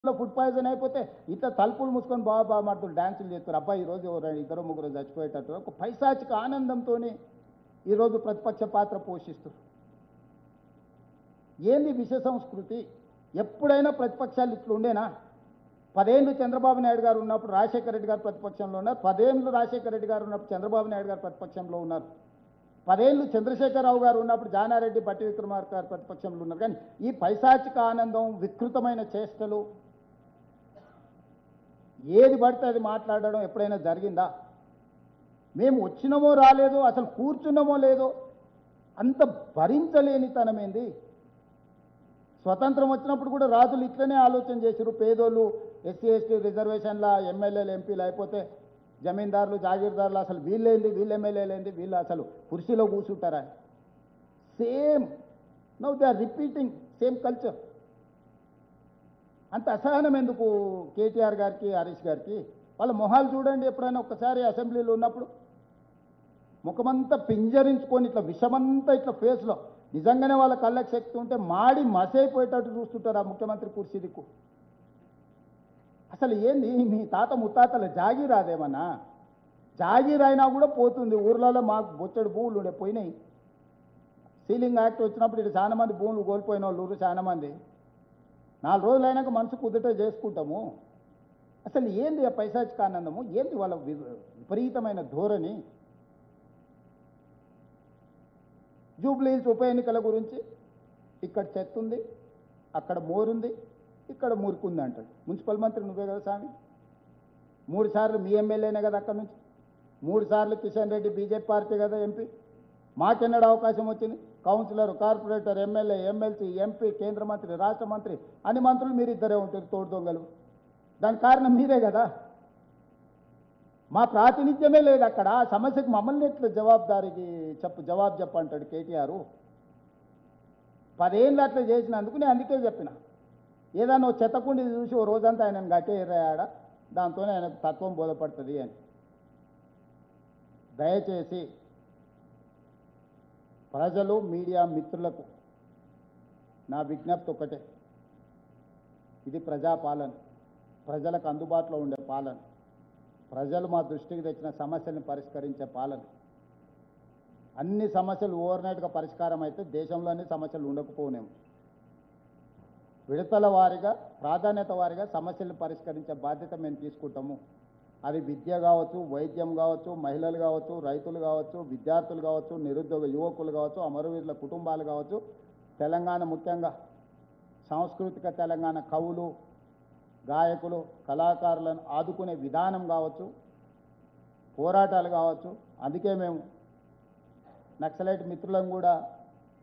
Food poison అయిపోతే ఇట్లా తలుపులు మూసుకొని బాబా మాటలు డ్యాన్సులు చేస్తారు. అబ్బాయి ఈరోజు ఇద్దరు ముగ్గురు చచ్చిపోయేటట్టు ఒక పైశాచిక ఆనందంతో ఈరోజు ప్రతిపక్ష పాత్ర పోషిస్తారు. ఏంది విష సంస్కృతి? ఎప్పుడైనా ప్రతిపక్షాలు ఇట్లా ఉండేనా? 10 ఏళ్ళు చంద్రబాబు నాయుడు గారు ఉన్నప్పుడు రాజశేఖర రెడ్డి గారు ప్రతిపక్షంలో ఉన్నారు. 10 ఏళ్ళు రాజశేఖర రెడ్డి గారు ఉన్నప్పుడు చంద్రబాబు నాయుడు గారు ప్రతిపక్షంలో ఉన్నారు. 10 ఏళ్ళు చంద్రశేఖరరావు గారు ఉన్నప్పుడు జానారెడ్డి బట్టి విక్రమార్క గారు ప్రతిపక్షంలో ఉన్నారు. కానీ ఈ పైశాచిక ఆనందం, వికృతమైన చేష్టలు, ఏది పడితే అది మాట్లాడడం ఎప్పుడైనా జరిగిందా? మేము వచ్చినామో రాలేదో, అసలు కూర్చున్నామో లేదో అంత భరించలేనితనమేంది? స్వతంత్రం వచ్చినప్పుడు కూడా రాజులు ఇట్లనే ఆలోచన చేశారు. పేదోళ్ళు, ఎస్సీ ఎస్టీ రిజర్వేషన్ల ఎమ్మెల్యేలు ఎంపీలు అయిపోతే జమీందారులు, జాగీర్దారులు అసలు వీళ్ళేంది, వీళ్ళు ఎమ్మెల్యేలేంది, వీళ్ళు అసలు కుర్చీలో కూర్చుంటారా? Same now they are repeating same culture. అంత అసహనం ఎందుకు కేటీఆర్ గారికి, హరీష్ గారికి? వాళ్ళ మొహాలు చూడండి. ఎప్పుడైనా ఒక్కసారి అసెంబ్లీలో ఉన్నప్పుడు ముఖమంతా పింజరించుకొని ఇట్లా విషమంతా ఇట్లా ఫేస్లో, నిజంగానే వాళ్ళ కళ్ళకి శక్తి ఉంటే మాడి మసైపోయేటట్టు చూస్తుంటారు ఆ ముఖ్యమంత్రి కుర్చీ దిక్కు. అసలు ఏంది మీ తాత ముత్తాతల జాగీర్ రాదేమన్నా? జాగీర్ అయినా కూడా పోతుంది. ఊర్లలో మాకు బొచ్చడు భూములు ఉండే పోయినాయి. సీలింగ్ యాక్ట్ వచ్చినప్పుడు ఇటు చాలా మంది భూములు కోల్పోయిన వాళ్ళు చాలా మంది. 4 రోజులు అయినాక మనసు కుదుట చేసుకుంటాము. అసలు ఏంది ఆ పైశాచిక ఆనందము? ఏంది వాళ్ళ విపరీతమైన ధోరణి? జూబ్లీహిల్స్ ఉప ఎన్నికల గురించి ఇక్కడ చెత్త ఉంది, అక్కడ మోరుంది, ఇక్కడ మురుకుంది అంటాడు. మున్సిపల్ మంత్రి నువ్వే కదా స్వామి. 3 సార్లు మీ ఎమ్మెల్యేనే కదా అక్కడ నుంచి. 3 సార్లు కిషన్ రెడ్డి బీజేపీ పార్టీ కదా ఎంపీ. మాకెన్నడ అవకాశం వచ్చింది? Councillor, corporator, MLA, MLC, MP, కేంద్ర మంత్రి, రాష్ట్ర మంత్రి అని మంత్రులు మీరు ఇద్దరే ఉంటారు, తోడు దొంగలు. దానికి కారణం మీరే కదా. మా ప్రాతినిధ్యమే లేదు అక్కడ. ఆ సమస్యకు మమ్మల్ని ఎట్లా జవాబు చెప్పంటాడు కేటీఆర్. 10 ఏళ్ళు అట్లా చేసినందుకు నేను అందుకే చెప్పిన, ఏదన్నా చెత్తకుండి చూసి ఓ రోజంతా ఆయనను గట్టేరాడ, దాంతోనే ఆయనకు తత్వం బోధపడుతుంది అని. దయచేసి ప్రజలు, మీడియా మిత్రులకు నా విజ్ఞప్తి ఒకటే, ఇది ప్రజాపాలన, ప్రజలకు అందుబాటులో ఉండే పాలన, ప్రజలు మా దృష్టికి తెచ్చిన సమస్యలను పరిష్కరించే పాలన. అన్ని సమస్యలు ఓవర్నైట్గా పరిష్కారం అయితే దేశంలోనే సమస్యలు ఉండకపోనేమో. విడతల వారీగా, ప్రాధాన్యత వారీగా సమస్యలను పరిష్కరించే బాధ్యత మేము తీసుకుంటాము. అది విద్య కావచ్చు, వైద్యం కావచ్చు, మహిళలు కావచ్చు, రైతులు కావచ్చు, విద్యార్థులు కావచ్చు, నిరుద్యోగ యువకులు కావచ్చు, అమరవీరుల కుటుంబాలు కావచ్చు, తెలంగాణ ముఖ్యంగా సాంస్కృతిక తెలంగాణ కవులు, గాయకులు, కళాకారులను ఆదుకునే విధానం కావచ్చు, పోరాటాలు కావచ్చు. అందుకే మేము నక్సలైట్ మిత్రులను కూడా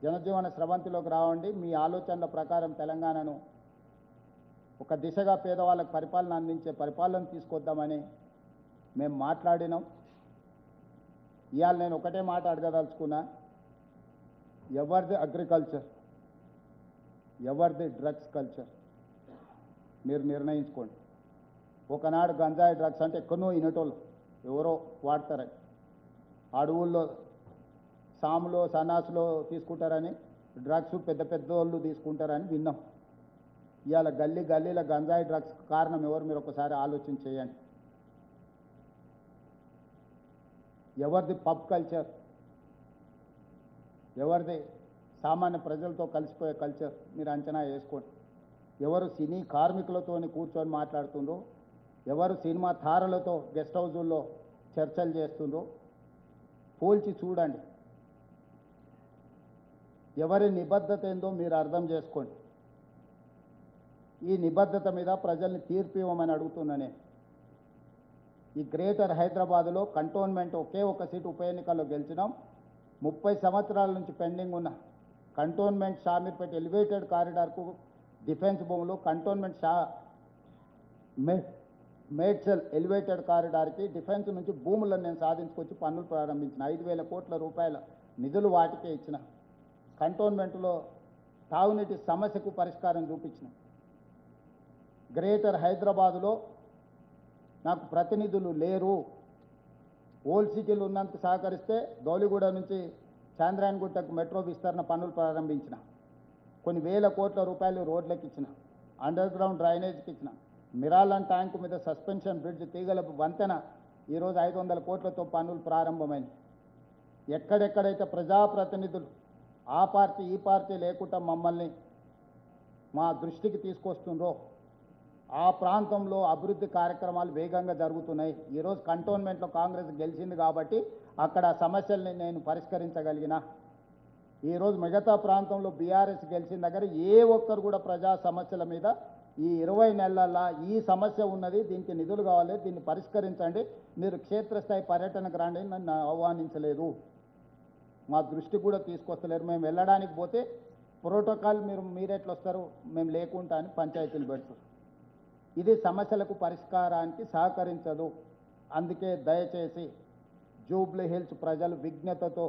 జనజీవన స్రవంతిలోకి రావండి, మీ ఆలోచనల ప్రకారం తెలంగాణను ఒక దిశగా పేదవాళ్ళకు పరిపాలన అందించే పరిపాలన తీసుకొద్దామని మేము మాట్లాడినాం. ఇవాళ నేను ఒకటే మాట అడగదలుచుకున్నా, ఎవరిది అగ్రికల్చర్, ఎవరిది డ్రగ్స్ కల్చర్ మీరు నిర్ణయించుకోండి. ఒకనాడు గంజాయి డ్రగ్స్ అంటే ఎక్కడో ఇనటోళ్ళు ఎవరో వాడతారని, అడవుల్లో సాములో సన్నాసులో తీసుకుంటారని, డ్రగ్స్ పెద్ద పెద్ద వాళ్ళు తీసుకుంటారని విన్నాం. ఇవాళ గల్లీల గంజాయి డ్రగ్స్ కారణం ఎవరు? మీరు ఒకసారి ఆలోచన చేయండి. ఎవరిది పబ్ కల్చర్, ఎవరిది సామాన్య ప్రజలతో కలిసిపోయే కల్చర్ మీరు అంచనా వేసుకోండి. ఎవరు సినీ కార్మికులతో కూర్చొని మాట్లాడుతుండ్రో, ఎవరు సినిమా తారలతో గెస్ట్ హౌజుల్లో చర్చలు చేస్తుండ్రో పోల్చి చూడండి. ఎవరి నిబద్ధత ఏందో మీరు అర్థం చేసుకోండి. ఈ నిబద్ధత మీద ప్రజల్ని తీర్పు ఇవ్వమని అడుగుతున్నానే. ఈ గ్రేటర్ హైదరాబాదులో కంటోన్మెంట్ ఒకే ఒక సీటు ఉప ఎన్నికల్లో గెలిచినాం. 30 సంవత్సరాల నుంచి పెండింగ్ ఉన్న కంటోన్మెంట్ షామీర్పేట ఎలివేటెడ్ కారిడార్కు డిఫెన్స్ భూములు, కంటోన్మెంట్ మేడ్చల్ ఎలివేటెడ్ కారిడార్కి డిఫెన్స్ నుంచి భూములను నేను సాధించుకొచ్చి పనులు ప్రారంభించిన. 5,000 కోట్ల రూపాయల నిధులు వాటికే ఇచ్చిన. కంటోన్మెంట్లో తాగునీటి సమస్యకు పరిష్కారం చూపించిన. గ్రేటర్ హైదరాబాదులో నాకు ప్రతినిధులు లేరు, ఓల్డ్ సిటీలు ఉన్నంత సహకరిస్తే గౌలిగూడ నుంచి చాంద్రాయణగుట్టకు మెట్రో విస్తరణ పనులు ప్రారంభించిన. కొన్ని వేల కోట్ల రూపాయలు రోడ్లకు ఇచ్చిన. అండర్ గ్రౌండ్ డ్రైనేజ్కి ఇచ్చిన, మిరాలన్ ట్యాంకు మీద సస్పెన్షన్ బ్రిడ్జ్ తీగల వంతెన ఈరోజు 500 కోట్లతో పనులు ప్రారంభమైంది. ఎక్కడెక్కడైతే ప్రజాప్రతినిధులు ఆ పార్టీ ఈ పార్టీ లేకుండా మమ్మల్ని మా దృష్టికి తీసుకొస్తుండ్రో ఆ ప్రాంతంలో అభివృద్ధి కార్యక్రమాలు వేగంగా జరుగుతున్నాయి. ఈరోజు కంటోన్మెంట్లో కాంగ్రెస్ గెలిచింది కాబట్టి అక్కడ సమస్యల్ని నేను పరిష్కరించగలిగిన. ఈరోజు మిగతా ప్రాంతంలో బీఆర్ఎస్ గెలిచిన దగ్గర ఏ ఒక్కరు కూడా ప్రజా సమస్యల మీద ఈ 20 నెలల్లో ఈ సమస్య ఉన్నది, దీనికి నిధులు కావాలి, దీన్ని పరిష్కరించండి, మీరు క్షేత్రస్థాయి పర్యటనకు రండి నన్ను ఆహ్వానించలేదు, మా దృష్టి కూడా తీసుకొస్తలేరు. మేము వెళ్ళడానికి పోతే ప్రోటోకాల్ మీరెట్లు వస్తారు, మేము లేకుండా అని పంచాయతీలు పెడతారు. ఇది సమస్యలకు పరిష్కారానికి సహకరించదు. అందుకే దయచేసి జూబ్లీ హిల్స్ ప్రజలు విజ్ఞతతో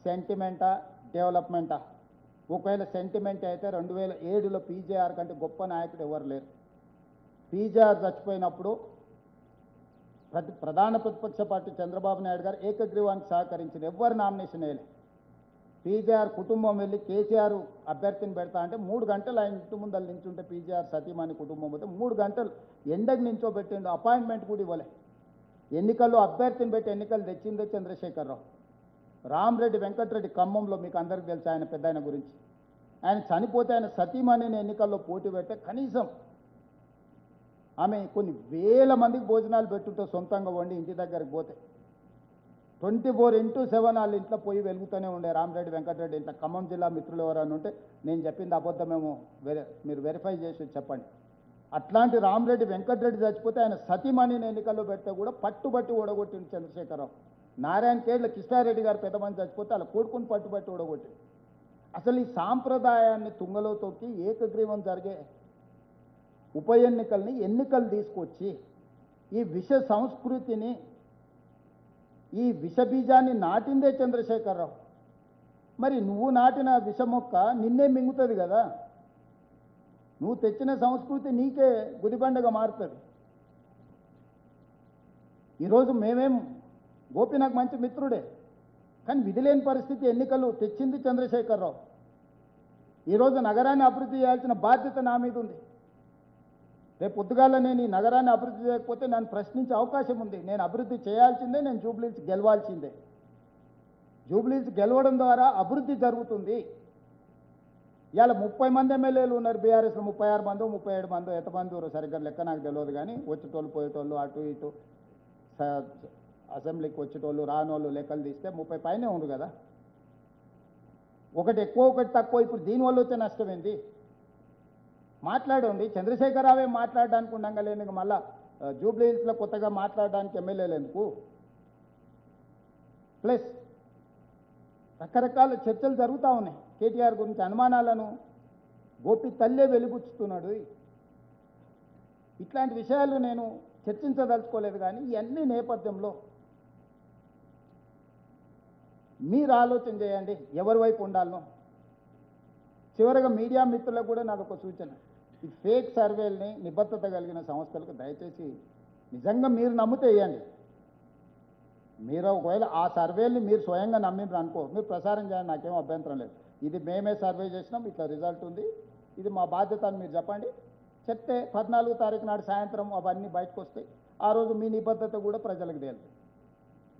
సెంటిమెంటా డెవలప్మెంటా, ఒకవేళ సెంటిమెంట్ అయితే 2007లో పీజేఆర్ కంటే గొప్ప నాయకుడు ఎవరు లేరు. పీజేఆర్ చచ్చిపోయినప్పుడు ప్రధాన ప్రతిపక్ష పార్టీ చంద్రబాబు నాయుడు గారు ఏకగ్రీవానికి సహకరించిన, ఎవరు నామినేషన్ వేయలే. పీజేఆర్ కుటుంబం వెళ్ళి కేసీఆర్ అభ్యర్థిని పెడతా అంటే 3 గంటలు ఆయన ఇంటి ముందర నించుంటే పీజేఆర్ సతీమణి కుటుంబం అయితే 3 గంటలు ఎండకు నించోబెట్టిండు, అపాయింట్మెంట్ కూడా ఇవ్వలే. ఎన్నికల్లో అభ్యర్థిని పెట్టి ఎన్నికలు తెచ్చిందే చంద్రశేఖరరావు. రామరెడ్డి వెంకటరెడ్డి ఖమ్మంలో మీకు అందరికీ తెలుసు ఆయన పెద్ద ఆయన గురించి. ఆయన చనిపోతే ఆయన సతీమణిని ఎన్నికల్లో పోటీ పెడితే కనీసం ఆమె కొన్ని వేల మందికి భోజనాలు పెట్టుంటే సొంతంగా వండి ఇంటి దగ్గరికి పోతే 24/7 వాళ్ళ ఇంట్లో పోయి వెలుగుతూనే ఉండే రామరెడ్డి వెంకటరెడ్డి ఇంట్లో. ఖమ్మం జిల్లా మిత్రులు ఎవరైనా ఉంటే నేను చెప్పింది అబద్ధమేమో మీరు వెరిఫై చేసి చెప్పండి. అట్లాంటి రామరెడ్డి వెంకటరెడ్డి చచ్చిపోతే ఆయన సతీమణిని ఎన్నికల్లో పెడితే కూడా పట్టుబట్టి ఓడగొట్టింది చంద్రశేఖరరావు. నారాయణ కేడ్ల కిష్టారెడ్డి గారు పెద్ద మంది చచ్చిపోతే అలా కొడుకుని పట్టుబట్టి ఓడగొట్టింది. అసలు ఈ సాంప్రదాయాన్ని తుంగలో తొక్కి ఏకగ్రీవం జరిగే ఉప ఎన్నికల్ని ఎన్నికలు తీసుకొచ్చి ఈ విష సంస్కృతిని, ఈ విషబీజాన్ని నాటిందే చంద్రశేఖరరావు. మరి నువ్వు నాటిన విష మొక్క నిన్నే మింగుతుంది కదా. నువ్వు తెచ్చిన సంస్కృతి నీకే గుదిబండగా మారుతుంది. ఈరోజు గోపి నాకు మంచి మిత్రుడే, కానీ విధిలేని పరిస్థితి ఎన్నికలు తెచ్చింది చంద్రశేఖరరావు. ఈరోజు నగరాన్ని అభివృద్ధి చేయాల్సిన బాధ్యత నా మీద ఉంది. రేపు పొద్దుగాల నేను ఈ నగరాన్ని అభివృద్ధి చేయకపోతే నన్ను ప్రశ్నించే అవకాశం ఉంది. నేను అభివృద్ధి చేయాల్సిందే, నేను జూబ్లీహిల్స్ గెలవాల్సిందే. జూబ్లీహిల్స్ గెలవడం ద్వారా అభివృద్ధి జరుగుతుంది. ఇవాళ 30 మంది ఎమ్మెల్యేలు ఉన్నారు బీఆర్ఎస్లో, 36 మందో 37 మందో, ఎంతమంది సరిగ్గా లెక్క నాకు తెలియదు. కానీ వచ్చేటోళ్ళు పోయేటోళ్ళు అటు ఇటు అసెంబ్లీకి వచ్చేటోళ్ళు రానోళ్ళు లెక్కలు తీస్తే 30 పైనే ఉంది కదా. ఒకటి ఎక్కువ ఒకటి తక్కువ. ఇప్పుడు దీనివల్ల వచ్చే నష్టం ఏంటి? మాట్లాడండి. చంద్రశేఖరరావు ఏం మాట్లాడడానికి ఉండగా లేని మళ్ళా జూబ్లీహిల్స్లో కొత్తగా మాట్లాడడానికి ఎమ్మెల్యేలు ఎందుకు? ప్లస్ రకరకాల చర్చలు జరుగుతూ ఉన్నాయి. కేటీఆర్ గురించి అనుమానాలను గోపి తల్లే వెలిబుచ్చుతున్నాడు. ఇట్లాంటి విషయాలు నేను చర్చించదలుచుకోలేదు. కానీ ఇవన్నీ నేపథ్యంలో మీరు ఆలోచన చేయండి ఎవరి వైపు ఉండాలనో. చివరిగా మీడియా మిత్రులకు కూడా నాకు ఒక సూచన, ఈ ఫేక్ సర్వేల్ని నిబద్ధత కలిగిన సంస్థలకు దయచేసి నిజంగా మీరు నమ్మితే వేయండి. మీరు ఒకవేళ ఆ సర్వేల్ని మీరు స్వయంగా నమ్మిండ్రు అనుకో, మీరు ప్రసారం చేయండి, నాకేం అభ్యంతరం లేదు. ఇది మేమే సర్వే చేసినాం, ఇట్లా రిజల్ట్ ఉంది, ఇది మా బాధ్యత అని మీరు చెప్పండి. చెప్తే 14వ తారీఖు నాడు సాయంత్రం అవన్నీ బయటకు వస్తాయి. ఆ రోజు మీ నిబద్ధత కూడా ప్రజలకు తేలుతుంది.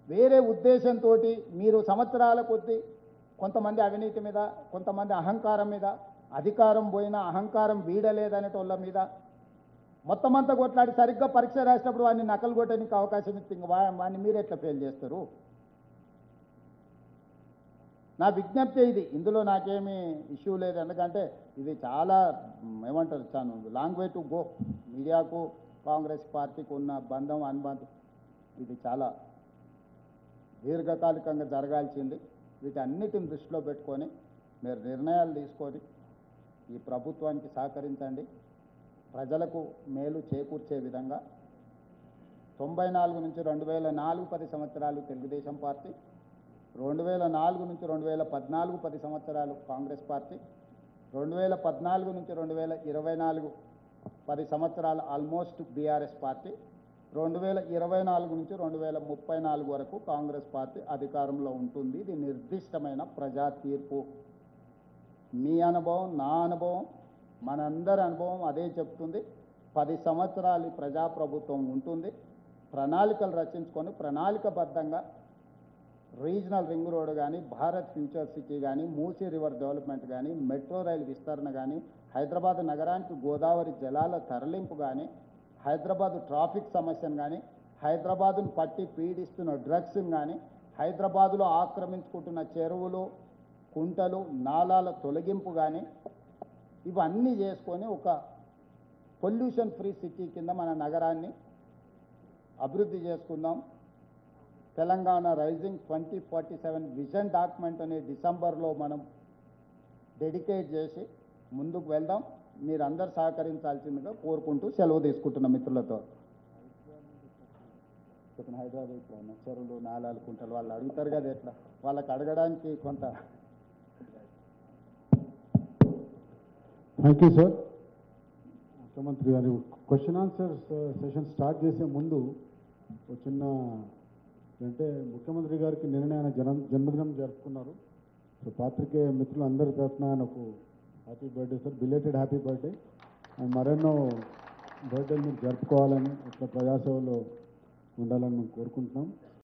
వేరే ఉద్దేశంతో మీరు సంవత్సరాల కొద్దీ కొంతమంది అవినీతి మీద, కొంతమంది అహంకారం మీద, అధికారం పోయినా అహంకారం వీడలేదనేటోళ్ళ మీద మొత్తం అంతా కొట్లాడి సరిగ్గా పరీక్ష రాసినప్పుడు వాడిని నకలు కొట్టడానికి అవకాశం ఇస్తే వాడిని మీరు ఎట్లా ఫెయిల్ చేస్తారు? నా విజ్ఞప్తి ఇది. ఇందులో నాకేమీ ఇష్యూ లేదు. ఎందుకంటే ఇది చాలా ఏమంటారు, చాలా లాంగ్ వే టు గో. మీడియాకు కాంగ్రెస్ పార్టీకి ఉన్న బంధం అనుబంధం ఇది చాలా దీర్ఘకాలికంగా జరగాల్సింది. వీటన్నిటిని దృష్టిలో పెట్టుకొని మీరు నిర్ణయాలు తీసుకొని ఈ ప్రభుత్వానికి సహకరించండి. ప్రజలకు మేలు చేకూర్చే విధంగా 94 నుంచి 2004 10 సంవత్సరాలు తెలుగుదేశం పార్టీ, 2004 నుంచి 2014 10 సంవత్సరాలు కాంగ్రెస్ పార్టీ, 2014 నుంచి 2024 10 సంవత్సరాలు ఆల్మోస్ట్ బీఆర్ఎస్ పార్టీ, 2024 నుంచి 2034 వరకు కాంగ్రెస్ పార్టీ అధికారంలో ఉంటుంది. ఇది నిర్దిష్టమైన ప్రజా తీర్పు. మీ అనుభవం, నా అనుభవం, మనందరి అనుభవం అదే చెప్తుంది. 10 సంవత్సరాలు ఈ ప్రజాప్రభుత్వం ఉంటుంది. ప్రణాళికలు రచించుకొని ప్రణాళికబద్ధంగా రీజనల్ రింగ్ రోడ్ కానీ, భారత్ ఫ్యూచర్ సిటీ కానీ, మూసీ రివర్ డెవలప్మెంట్ కానీ, మెట్రో రైలు విస్తరణ కానీ, హైదరాబాద్ నగరానికి గోదావరి జలాల తరలింపు కానీ, హైదరాబాద్ ట్రాఫిక్ సమస్యను కానీ, హైదరాబాదును పట్టి పీడిస్తున్న డ్రగ్స్ని కానీ, హైదరాబాదులో ఆక్రమించుకుంటున్న చెరువులు, కుంటలు, నాలాల తొలగింపు కానీ, ఇవన్నీ చేసుకొని ఒక పొల్యూషన్ ఫ్రీ సిటీ కింద మన నగరాన్ని అభివృద్ధి చేసుకుందాం. తెలంగాణ రైజింగ్ 2047 విజన్ డాక్యుమెంట్ అనే డిసెంబర్లో మనం డెడికేట్ చేసి ముందుకు వెళ్దాం. మీరందరూ సహకరించాల్సిందిగా కోరుకుంటూ సెలవు తీసుకుంటున్న మిత్రులతో. హైదరాబాద్ చెరువులు, నాలాలు, కుంటలు వాళ్ళు అడుగుతారు కదా, ఎట్లా వాళ్ళకి అడగడానికి కొంత. Thank you sir. ముఖ్యమంత్రి గారు క్వశ్చన్ ఆన్సర్ సెషన్ స్టార్ట్ చేసే ముందు ఒక చిన్న అంటే ముఖ్యమంత్రి గారికి నిన్న ఆయన జన్మదినం జరుపుకున్నారు. సో పాత్రికేయ మిత్రులు అందరి తరఫున ఆయనకు happy birthday sir, belated happy birthday. And మరెన్నో బర్త్డేలు మీరు జరుపుకోవాలని, ఇట్లా ప్రజాసేవలో ఉండాలని మేము కోరుకుంటున్నాం.